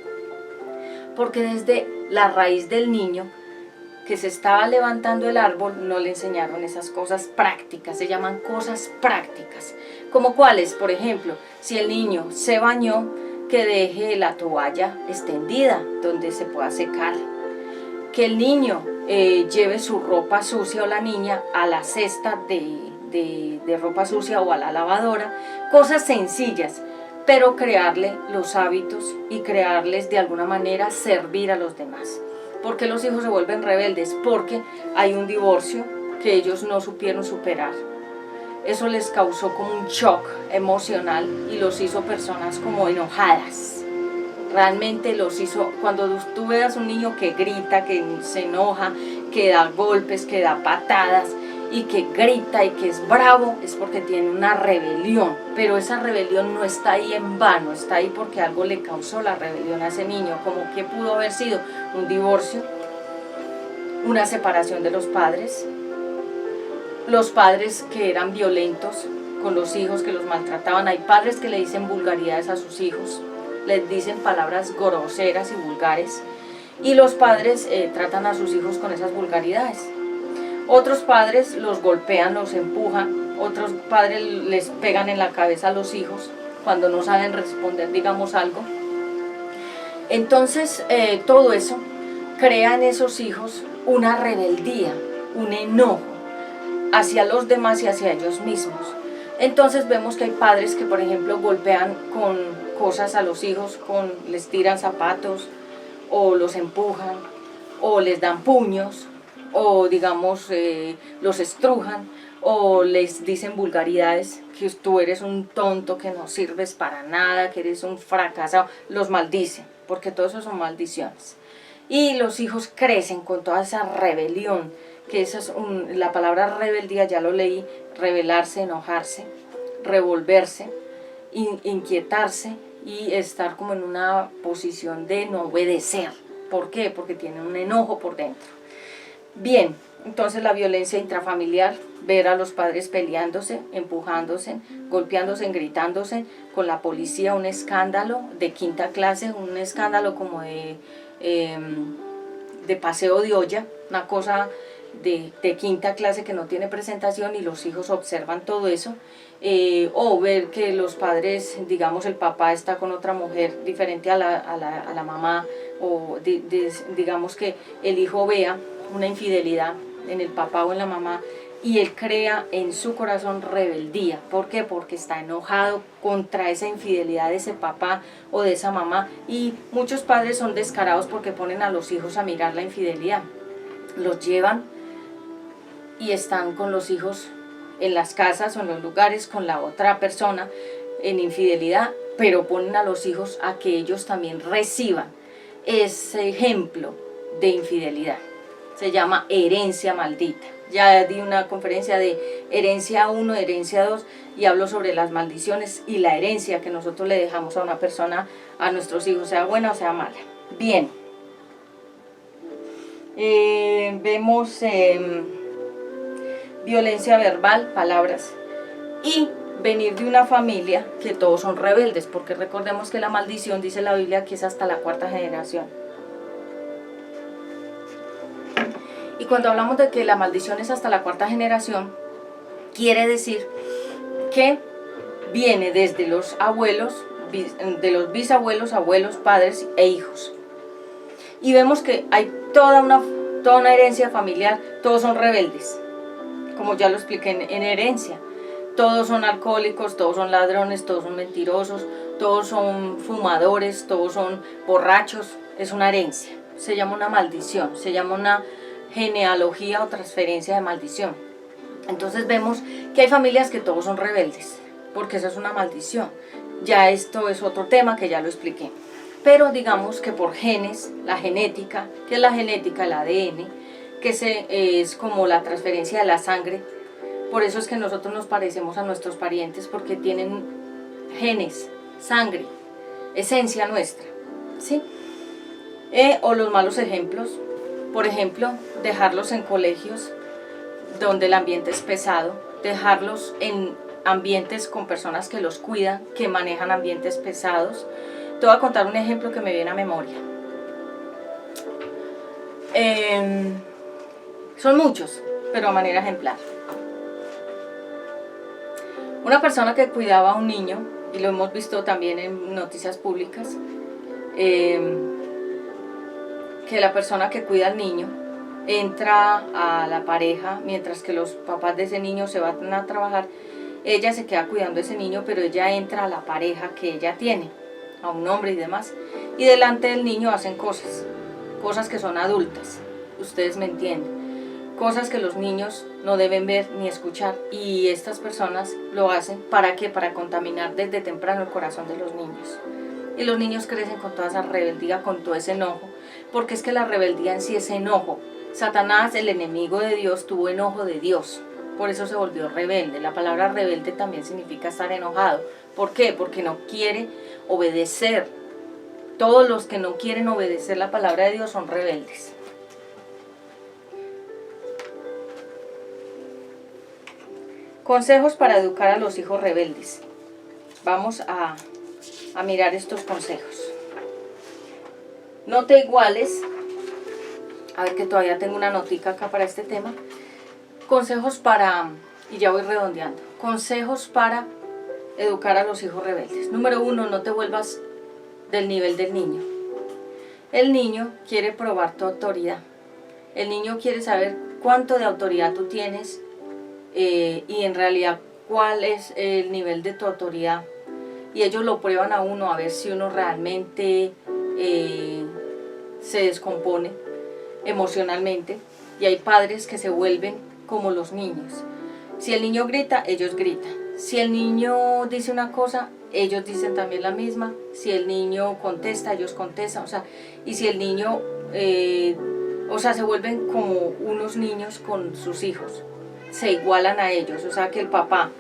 Porque desde la raíz del niño que se estaba levantando el árbol no le enseñaron esas cosas prácticas, se llaman cosas prácticas. ¿Como cuáles? Por ejemplo, si el niño se bañó, que deje la toalla extendida donde se pueda secar. Que el niño lleve su ropa sucia o la niña a la cesta de ropa sucia o a la lavadora, cosas sencillas, pero crearle los hábitos y crearles de alguna manera servir a los demás. ¿Por qué los hijos se vuelven rebeldes? Porque hay un divorcio que ellos no supieron superar. eso les causó como un shock emocional y los hizo personas como enojadas. Realmente los hizo, cuando tú veas un niño que grita, que se enoja, que da golpes, que da patadas y que grita y que es bravo, es porque tiene una rebelión. Pero esa rebelión no está ahí en vano, está ahí porque algo le causó la rebelión a ese niño. Como que pudo haber sido un divorcio, una separación de los padres que eran violentos con los hijos, que los maltrataban. Hay padres que le dicen vulgaridades a sus hijos, les dicen palabras groseras y vulgares, y los padres tratan a sus hijos con esas vulgaridades. Otros padres los golpean, los empujan, otros padres les pegan en la cabeza a los hijos cuando no saben responder, digamos, algo. Entonces todo eso crea en esos hijos una rebeldía, un enojo hacia los demás y hacia ellos mismos. Entonces vemos que hay padres que, por ejemplo, golpean con cosas a los hijos, les tiran zapatos, o los empujan, o les dan puños, o digamos los estrujan, o les dicen vulgaridades, que tú eres un tonto, que no sirves para nada, que eres un fracasado, los maldicen, porque todo eso son maldiciones. Y los hijos crecen con toda esa rebelión, que esa es la palabra rebeldía, ya lo leí, rebelarse, enojarse, revolverse, inquietarse y estar como en una posición de no obedecer. ¿Por qué? Porque tienen un enojo por dentro. Bien, entonces la violencia intrafamiliar, ver a los padres peleándose, empujándose, golpeándose, gritándose, con la policía, un escándalo de quinta clase, un escándalo como de paseo de olla, una cosa de quinta clase que no tiene presentación, y los hijos observan todo eso, o ver que los padres, digamos el papá está con otra mujer diferente a la mamá, o digamos que el hijo vea una infidelidad en el papá o en la mamá y él crea en su corazón rebeldía. ¿Por qué? Porque está enojado contra esa infidelidad de ese papá o de esa mamá, y muchos padres son descarados porque ponen a los hijos a mirar la infidelidad, los llevan y están con los hijos en las casas o en los lugares con la otra persona en infidelidad, pero ponen a los hijos a que ellos también reciban ese ejemplo de infidelidad. Se llama herencia maldita. Ya di una conferencia de herencia 1, herencia 2, y hablo sobre las maldiciones y la herencia que nosotros le dejamos a una persona, a nuestros hijos, sea buena o sea mala. Bien, vemos violencia verbal, palabras, y venir de una familia que todos son rebeldes, porque recordemos que la maldición, dice la Biblia, que es hasta la 4ª generación. Y cuando hablamos de que la maldición es hasta la 4ª generación, quiere decir que viene desde los abuelos, de los bisabuelos, abuelos, padres e hijos. Y vemos que hay toda una herencia familiar, todos son rebeldes, como ya lo expliqué en herencia. Todos son alcohólicos, todos son ladrones, todos son mentirosos, todos son fumadores, todos son borrachos. Es una herencia, se llama una maldición, se llama una genealogía o transferencia de maldición. Entonces vemos que hay familias que todos son rebeldes, porque esa es una maldición. Ya esto es otro tema que ya lo expliqué. Pero digamos que por genes, la genética, ¿qué es la genética? El ADN, que es como la transferencia de la sangre. Por eso es que nosotros nos parecemos a nuestros parientes, porque tienen genes, sangre, esencia nuestra, ¿sí? O los malos ejemplos. Por ejemplo, dejarlos en colegios donde el ambiente es pesado, dejarlos en ambientes con personas que los cuidan, que manejan ambientes pesados. Te voy a contar un ejemplo que me viene a memoria. Son muchos, pero a manera ejemplar. Una persona que cuidaba a un niño, y lo hemos visto también en noticias públicas, que la persona que cuida al niño entra a la pareja mientras que los papás de ese niño se van a trabajar. Ella se queda cuidando a ese niño, pero ella entra a la pareja que ella tiene, a un hombre y demás, y delante del niño hacen cosas que son adultas, ustedes me entienden. cosas que los niños no deben ver ni escuchar, y estas personas lo hacen, ¿para qué? Para contaminar desde temprano el corazón de los niños. Y los niños crecen con toda esa rebeldía, con todo ese enojo, porque es que la rebeldía en sí es enojo. Satanás, el enemigo de Dios, tuvo enojo de Dios, por eso se volvió rebelde. La palabra rebelde también significa estar enojado. ¿Por qué? Porque no quiere obedecer. Todos los que no quieren obedecer la palabra de Dios son rebeldes. Consejos para educar a los hijos rebeldes. Vamos a mirar estos consejos. No te iguales. A ver, que todavía tengo una notica acá para este tema. Consejos para, y ya voy redondeando, consejos para educar a los hijos rebeldes. Número 1, no te vuelvas del nivel del niño. El niño quiere probar tu autoridad. El niño quiere saber cuánto de autoridad tú tienes, y en realidad cuál es el nivel de tu autoridad. Y ellos lo prueban a uno a ver si uno realmente se descompone emocionalmente. Y hay padres que se vuelven como los niños. Si el niño grita, ellos gritan. Si el niño dice una cosa, ellos dicen también la misma. Si el niño contesta, ellos contestan. O sea, y si el niño, se vuelven como unos niños con sus hijos. Se igualan a ellos. O sea, que el papá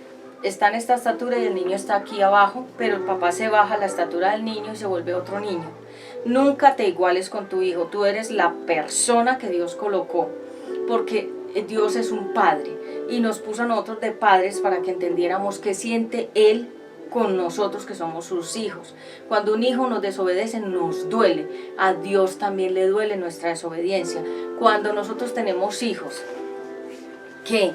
está en esta estatura y el niño está aquí abajo, pero el papá se baja la estatura del niño y se vuelve otro niño. Nunca te iguales con tu hijo. Tú eres la persona que Dios colocó, porque Dios es un padre y nos puso a nosotros de padres para que entendiéramos qué siente Él con nosotros que somos sus hijos. Cuando un hijo nos desobedece nos duele, a Dios también le duele nuestra desobediencia. Cuando nosotros tenemos hijos que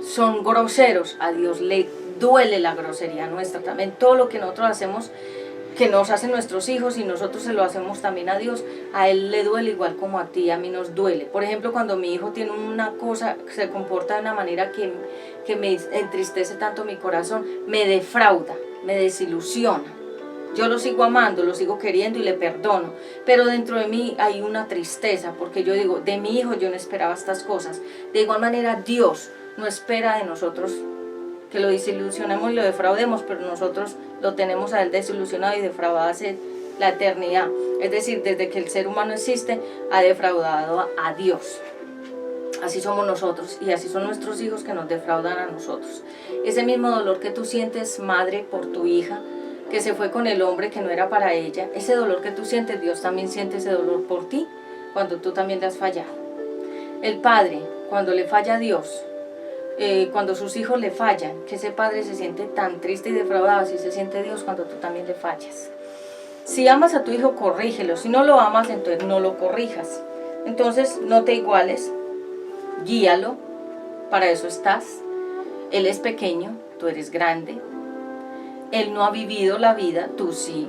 son groseros, a Dios le duele la grosería nuestra también. Todo lo que nosotros hacemos, que nos hacen nuestros hijos y nosotros se lo hacemos también a Dios, a Él le duele igual como a ti, a mí nos duele. Por ejemplo, cuando mi hijo tiene una cosa, se comporta de una manera que me entristece tanto mi corazón, me defrauda, me desilusiona. Yo lo sigo amando, lo sigo queriendo y le perdono, pero dentro de mí hay una tristeza, porque yo digo, de mi hijo yo no esperaba estas cosas. De igual manera, Dios no espera de nosotros que lo desilusionemos y lo defraudemos, pero nosotros lo tenemos a Él desilusionado y defraudado hace la eternidad. Es decir, desde que el ser humano existe, ha defraudado a Dios. Así somos nosotros y así son nuestros hijos que nos defraudan a nosotros. Ese mismo dolor que tú sientes, madre, por tu hija, que se fue con el hombre que no era para ella, ese dolor que tú sientes, Dios también siente ese dolor por ti, cuando tú también le has fallado. El padre, cuando le falla a Dios, cuando sus hijos le fallan, que ese padre se siente tan triste y defraudado, así se siente Dios cuando tú también le fallas. Si amas a tu hijo, corrígelo. Si no lo amas, entonces no lo corrijas. Entonces no te iguales, guíalo, para eso estás. Él es pequeño, tú eres grande. Él no ha vivido la vida, tú sí.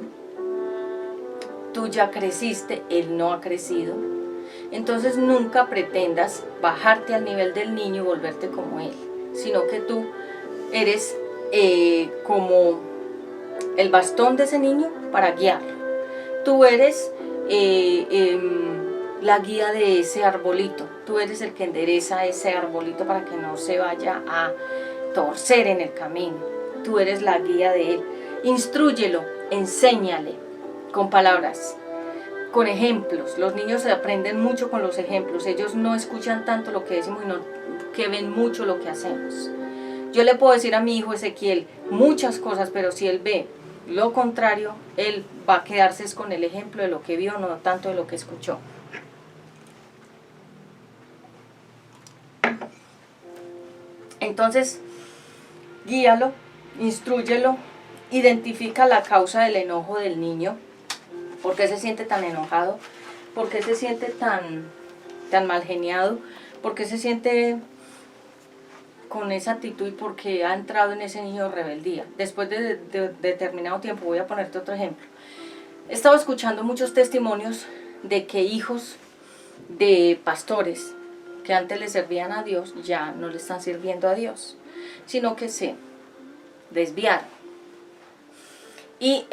Tú ya creciste, él no ha crecido. Entonces nunca pretendas bajarte al nivel del niño y volverte como él, sino que tú eres como el bastón de ese niño para guiarlo. Tú eres la guía de ese arbolito. Tú eres el que endereza ese arbolito para que no se vaya a torcer en el camino. Tú eres la guía de él. Instrúyelo, enséñale con palabras, con ejemplos. Los niños aprenden mucho con los ejemplos. Ellos no escuchan tanto lo que decimos, sino que ven mucho lo que hacemos. Yo le puedo decir a mi hijo Ezequiel muchas cosas, pero si él ve lo contrario, él va a quedarse con el ejemplo de lo que vio, no tanto de lo que escuchó. Entonces, guíalo, instrúyelo, identifica la causa del enojo del niño. ¿Por qué se siente tan enojado? ¿Por qué se siente tan mal geniado? ¿Por qué se siente con esa actitud? Y por qué ha entrado en ese niño de rebeldía. Después de determinado tiempo, voy a ponerte otro ejemplo. He estado escuchando muchos testimonios de que hijos de pastores que antes le servían a Dios, ya no le están sirviendo a Dios, sino que se desviaron. Y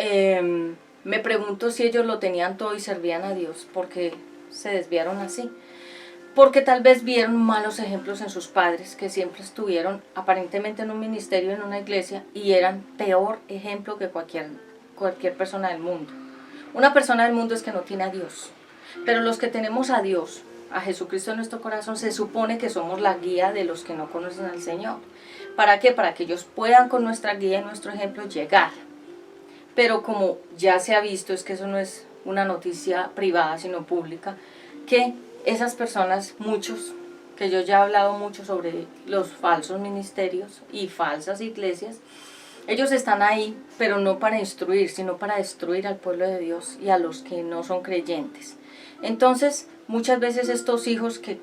me pregunto si ellos lo tenían todo y servían a Dios, porque se desviaron así. porque tal vez vieron malos ejemplos en sus padres, que siempre estuvieron aparentemente en un ministerio, en una iglesia, y eran peor ejemplo que cualquier persona del mundo. Una persona del mundo es que no tiene a Dios, pero los que tenemos a Dios, a Jesucristo en nuestro corazón, se supone que somos la guía de los que no conocen al Señor. ¿Para qué? Para que ellos puedan con nuestra guía y nuestro ejemplo llegar. Pero como ya se ha visto, es que eso no es una noticia privada, sino pública, que esas personas, muchos, que yo ya he hablado mucho sobre los falsos ministerios y falsas iglesias, ellos están ahí, pero no para instruir, sino para destruir al pueblo de Dios y a los que no son creyentes. Entonces, muchas veces estos hijos que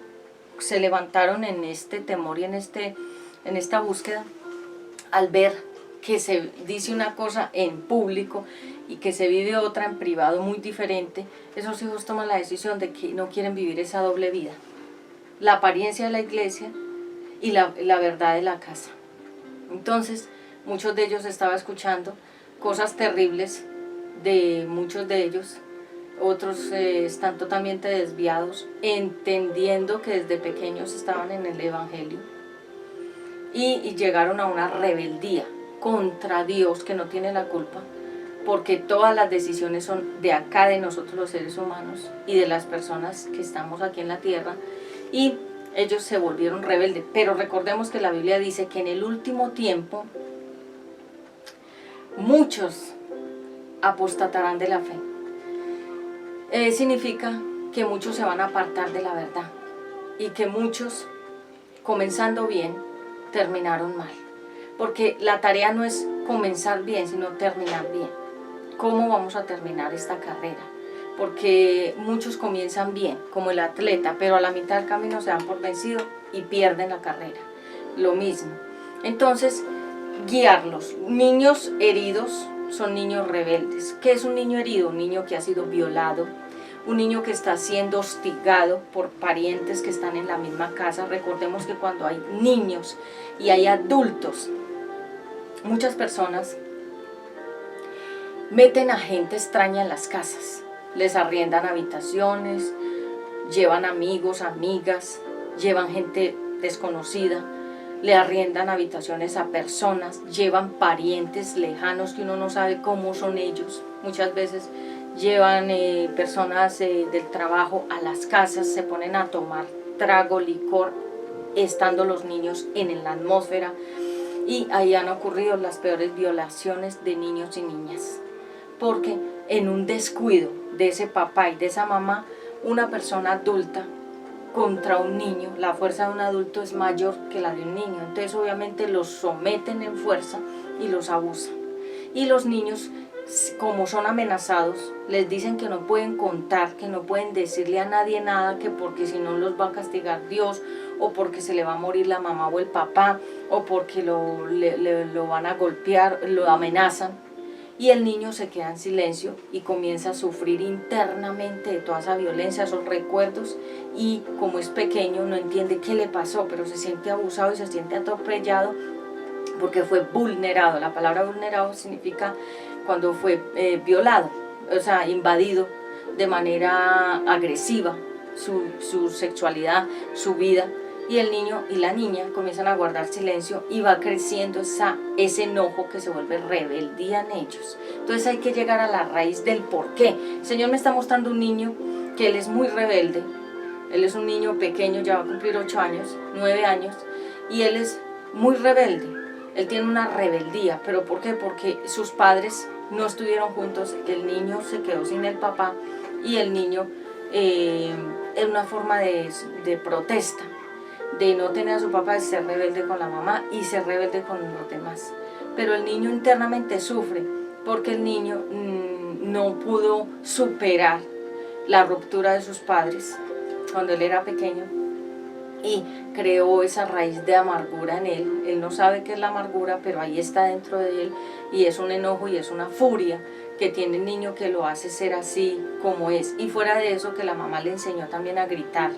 se levantaron en este temor y en esta búsqueda, al ver que se dice una cosa en público y que se vive otra en privado muy diferente, esos hijos toman la decisión de que no quieren vivir esa doble vida. La apariencia de la iglesia y la verdad de la casa. Entonces, muchos de ellos estaba escuchando cosas terribles de muchos de ellos. Otros están totalmente desviados, entendiendo que desde pequeños estaban en el evangelio y llegaron a una rebeldía contra Dios, que no tiene la culpa, porque todas las decisiones son de acá, de nosotros los seres humanos y de las personas que estamos aquí en la tierra, y ellos se volvieron rebeldes. Pero recordemos que la Biblia dice que en el último tiempo muchos apostatarán de la fe. Significa que muchos se van a apartar de la verdad y que muchos, comenzando bien, terminaron mal. Porque la tarea no es comenzar bien, sino terminar bien. ¿Cómo vamos a terminar esta carrera? Porque muchos comienzan bien, como el atleta, pero a la mitad del camino se dan por vencido y pierden la carrera. Lo mismo. Entonces, guiarlos. Niños heridos son niños rebeldes. ¿Qué es un niño herido? Un niño que ha sido violado, un niño que está siendo hostigado por parientes que están en la misma casa. Recordemos que cuando hay niños y hay adultos, muchas personas meten a gente extraña en las casas, les arriendan habitaciones, llevan amigos, amigas, llevan gente desconocida, le arriendan habitaciones a personas, llevan parientes lejanos que uno no sabe cómo son ellos. Muchas veces llevan personas del trabajo a las casas, se ponen a tomar trago, licor, estando los niños en la atmósfera, y ahí han ocurrido las peores violaciones de niños y niñas, porque en un descuido de ese papá y de esa mamá, una persona adulta contra un niño, la fuerza de un adulto es mayor que la de un niño, entonces obviamente los someten en fuerza y los abusan. Y los niños, como son amenazados, les dicen que no pueden contar, que no pueden decirle a nadie nada, que porque si no los va a castigar Dios, o porque se le va a morir la mamá o el papá, o porque lo van a golpear, lo amenazan. Y el niño se queda en silencio y comienza a sufrir internamente de toda esa violencia, esos recuerdos, y como es pequeño no entiende qué le pasó, pero se siente abusado y se siente atropellado porque fue vulnerado. La palabra vulnerado significa cuando fue violado, o sea, invadido de manera agresiva su sexualidad, su vida. Y el niño y la niña comienzan a guardar silencio y va creciendo ese enojo que se vuelve rebeldía en ellos. Entonces hay que llegar a la raíz del por qué. El Señor me está mostrando un niño que él es muy rebelde. Él es un niño pequeño, ya va a cumplir 8 años, 9 años, y él es muy rebelde. Él tiene una rebeldía, ¿pero por qué? Porque sus padres no estuvieron juntos, el niño se quedó sin el papá, y el niño es una forma de protesta, de no tener a su papá, de ser rebelde con la mamá y ser rebelde con los demás. Pero el niño internamente sufre porque el niño no pudo superar la ruptura de sus padres cuando él era pequeño y creó esa raíz de amargura en él. Él no sabe qué es la amargura, pero ahí está dentro de él, y es un enojo y es una furia que tiene el niño que lo hace ser así como es. Y fuera de eso, que la mamá le enseñó también a gritar,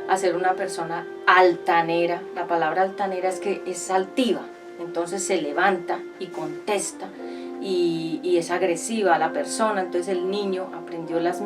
a ser una persona altanera. La palabra altanera es que es altiva, entonces se levanta y contesta y es agresiva a la persona. Entonces el niño aprendió las mismas